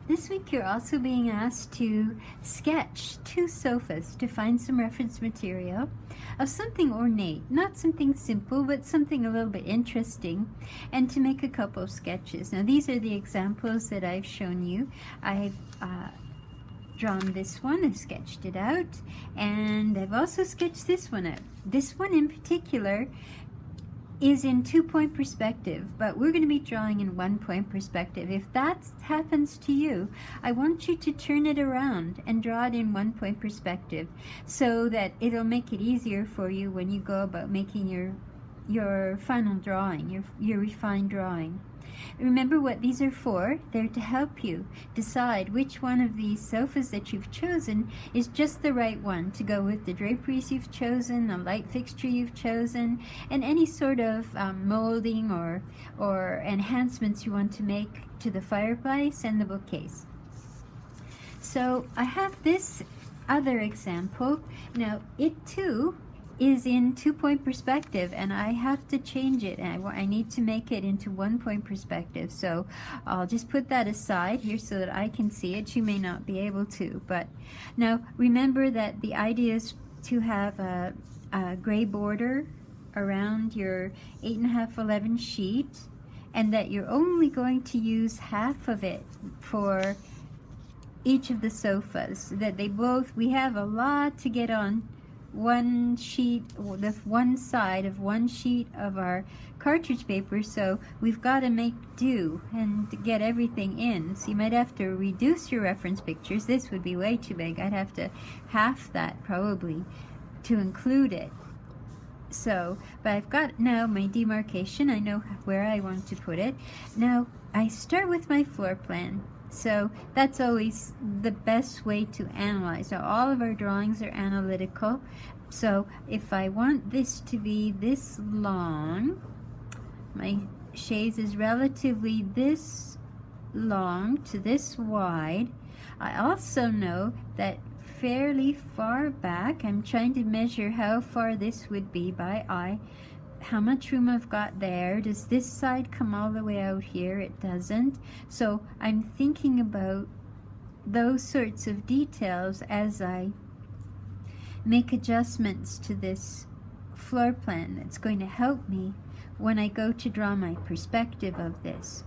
This week you're also being asked to sketch 2 sofas to find some reference material of something ornate, not something simple, but something a little bit interesting, and to make a couple of sketches. Now these are the examples that I've shown you. I've drawn this one, I've sketched it out, and I've also sketched this one out. This one in particular is in 2-point perspective, but we're going to be drawing in 1-point perspective. If that happens to you, I want you to turn it around and draw it in 1-point perspective so that it'll make it easier for you when you go about making your final drawing, your refined drawing. Remember what these are for. They're to help you decide which one of these sofas that you've chosen is just the right one to go with the draperies you've chosen, the light fixture you've chosen, and any sort of molding or enhancements you want to make to the fireplace and the bookcase. So I have this other example. Now it too is in 2-point perspective, and I have to change it, and I need to make it into 1-point perspective. So I'll just put that aside here so that I can see it. You may not be able to, but now remember that the idea is to have a gray border around your 8.5-11 sheet, and that you're only going to use half of it for each of the sofas. That we have a lot to get on one sheet, the one side of one sheet of our cartridge paper, so we've got to make do and get everything in. So you might have to reduce your reference pictures. This would be way too big. I'd have to half that probably to include it. So, but I've got now my demarcation. I know where I want to put it. Now I start with my floor plan. So that's always the best way to analyze. Now all of our drawings are analytical. So if I want this to be this long, my chaise is relatively this long to this wide. I also know that fairly far back, I'm trying to measure how far this would be by eye. How much room I've got there. Does this side come all the way out here? It doesn't. So I'm thinking about those sorts of details as I make adjustments to this floor plan that's going to help me when I go to draw my perspective of this.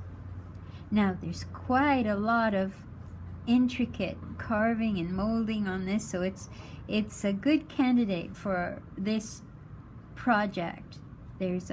Now there's quite a lot of intricate carving and molding on this, so it's a good candidate for this project. There's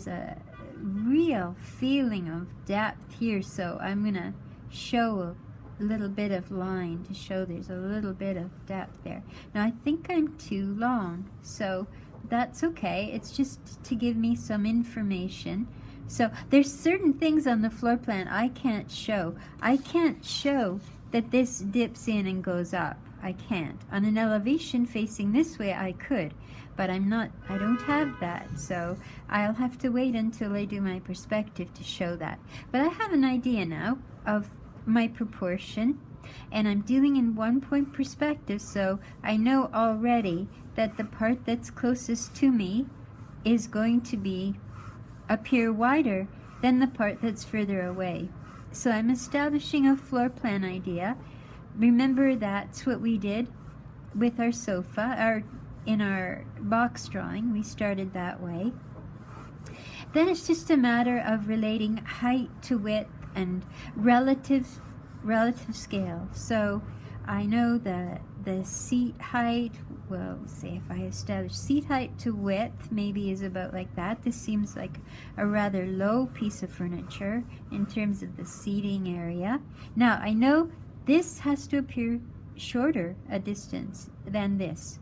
a real feeling of depth here, so I'm gonna show a little bit of line to show there's a little bit of depth there. Now I think I'm too long, so that's okay. It's just to give me some information. So there's certain things on the floor plan I can't show. I can't show that this dips in and goes up. I can't. On an elevation facing this way I could, but I don't have that, so I'll have to wait until I do my perspective to show that. But I have an idea now of my proportion, and I'm dealing in 1-point perspective, so I know already that the part that's closest to me is going to appear wider than the part that's further away. So I'm establishing a floor plan idea. Remember that's what we did with our sofa, in our box drawing. We started that way. Then it's just a matter of relating height to width and relative scale. So I know the seat height, well, say if I establish seat height to width, maybe is about like that. This seems like a rather low piece of furniture in terms of the seating area. Now I know this has to appear shorter a distance than this.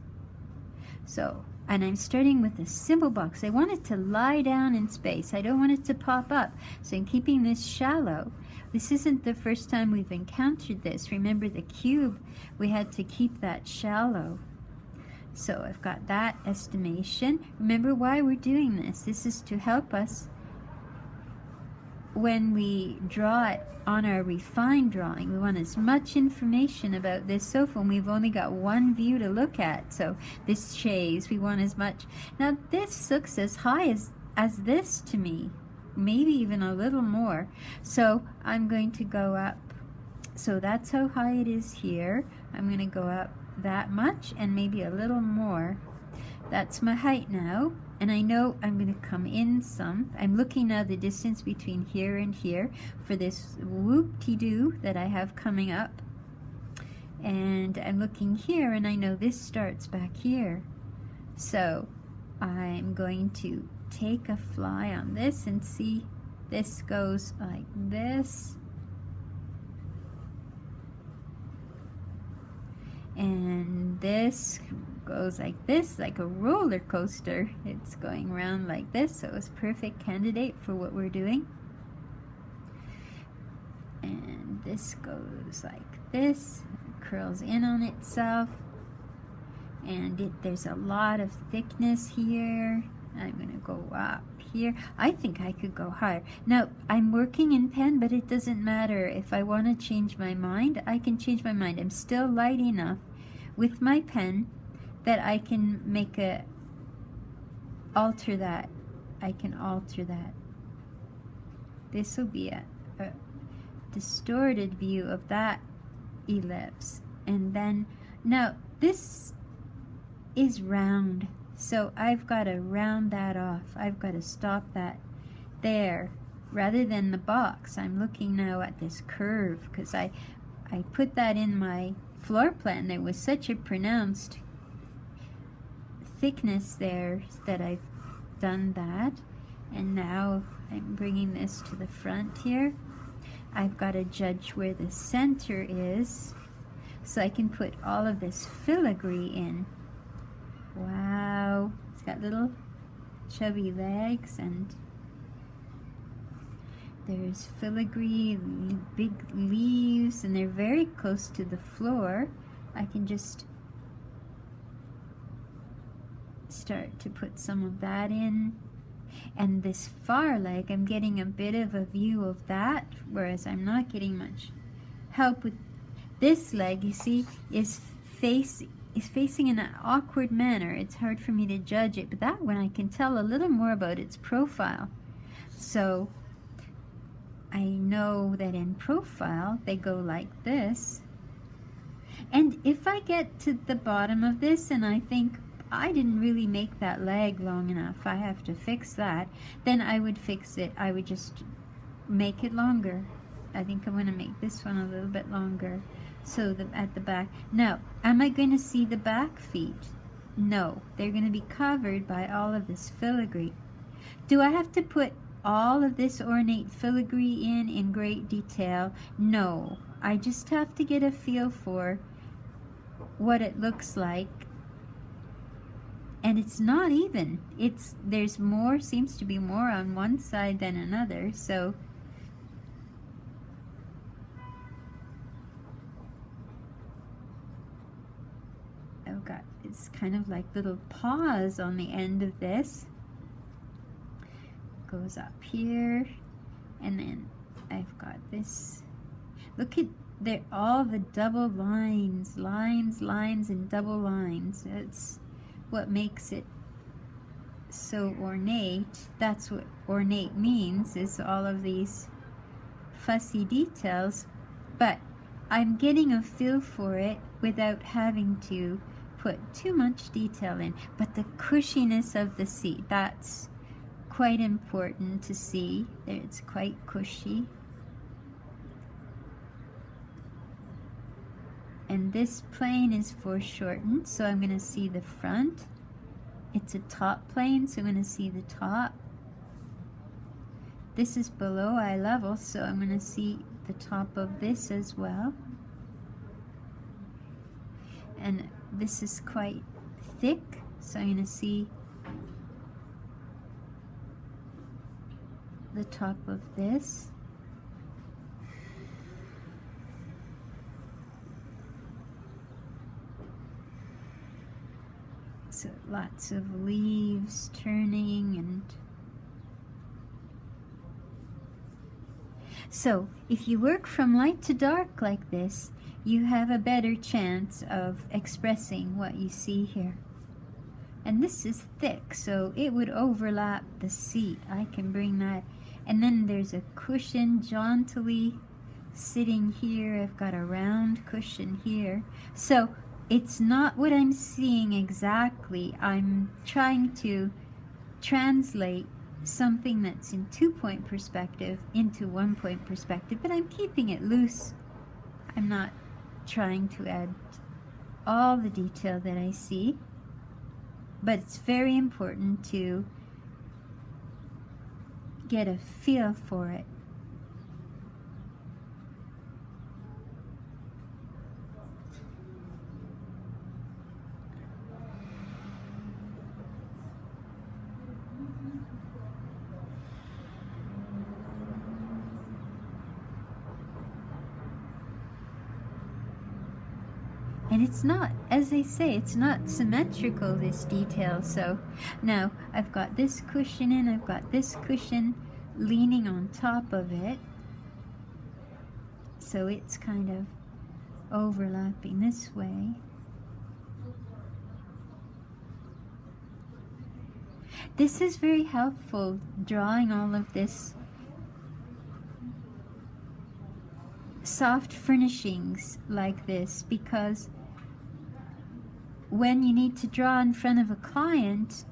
So, and I'm starting with a simple box. I want it to lie down in space. I don't want it to pop up. So I'm keeping this shallow. This isn't the first time we've encountered this. Remember the cube, we had to keep that shallow. So I've got that estimation. Remember why we're doing this. This is to help us when we draw it on our refined drawing. We want as much information about this sofa, and we've only got one view to look at. So this chaise, we want as much. Now this looks as high as this to me, maybe even a little more. So I'm going to go up So that's how high it is here. I'm going to go up that much and maybe a little more. That's my height now, and I know I'm going to come in some. I'm looking now the distance between here and here for this whoop-de-doo that I have coming up. And I'm looking here, and I know this starts back here. So I'm going to take a fly on this and see this goes like this. And this goes like this, like a roller coaster. It's going around like this, so it's a perfect candidate for what we're doing. And this goes like this, curls in on itself, and there's a lot of thickness here. I'm going to go up here. I think I could go higher. Now, I'm working in pen, but it doesn't matter. If I want to change my mind, I can change my mind. I'm still light enough with my pen that I can alter that. I can alter that. This will be a distorted view of that ellipse. And then, now this is round, so I've got to round that off. I've got to stop that there rather than the box. I'm looking now at this curve because I put that in my floor plan. There was such a pronounced thickness there that I've done that, and now I'm bringing this to the front here. I've got to judge where the center is so I can put all of this filigree in. Wow, it's got little chubby legs, and there's filigree, big leaves, and they're very close to the floor. I can just start to put some of that in. And this far leg, I'm getting a bit of a view of that, whereas I'm not getting much help with this leg. You see, is facing in an awkward manner. It's hard for me to judge it, but that one I can tell a little more about its profile. So I know that in profile they go like this. And if I get to the bottom of this and I think I didn't really make that leg long enough, I have to fix that, then I would fix it. I would just make it longer. I think I'm going to make this one a little bit longer. So at the back. Now, am I going to see the back feet? No, they're going to be covered by all of this filigree. Do I have to put all of this ornate filigree in great detail? No, I just have to get a feel for what it looks like. And it's not even. There's more, seems to be more on one side than another, so I've got, it's kind of like little paws on the end of this. Goes up here, and then I've got this. Look at there, all the double lines, lines, and double lines. It's what makes it so ornate. That's what ornate means, is all of these fussy details. But I'm getting a feel for it without having to put too much detail in. But the cushiness of the seat, that's quite important to see. It's quite cushy. And this plane is foreshortened, so I'm going to see the front. It's a top plane, so I'm going to see the top. This is below eye level, so I'm going to see the top of this as well. And this is quite thick, so I'm going to see the top of this. So lots of leaves turning, and so if you work from light to dark like this, you have a better chance of expressing what you see here. And this is thick, so it would overlap the seat. I can bring that. And then there's a cushion jauntily sitting here. I've got a round cushion here. So it's not what I'm seeing exactly. I'm trying to translate something that's in 2-point perspective into 1-point perspective, but I'm keeping it loose. I'm not trying to add all the detail that I see, but it's very important to get a feel for it. And it's not, as they say, it's not symmetrical, this detail. So now I've got this cushion and I've got this cushion leaning on top of it. So it's kind of overlapping this way. This is very helpful, drawing all of this soft furnishings like this, because when you need to draw in front of a client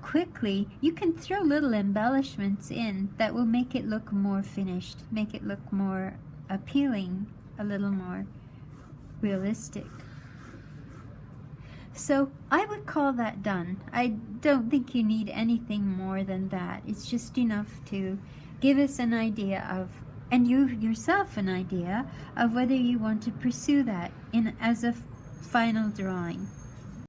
quickly, you can throw little embellishments in that will make it look more finished, make it look more appealing, a little more realistic. So I would call that done. I don't think you need anything more than that. It's just enough to give us an idea of, and you yourself an idea of, whether you want to pursue that as a final drawing.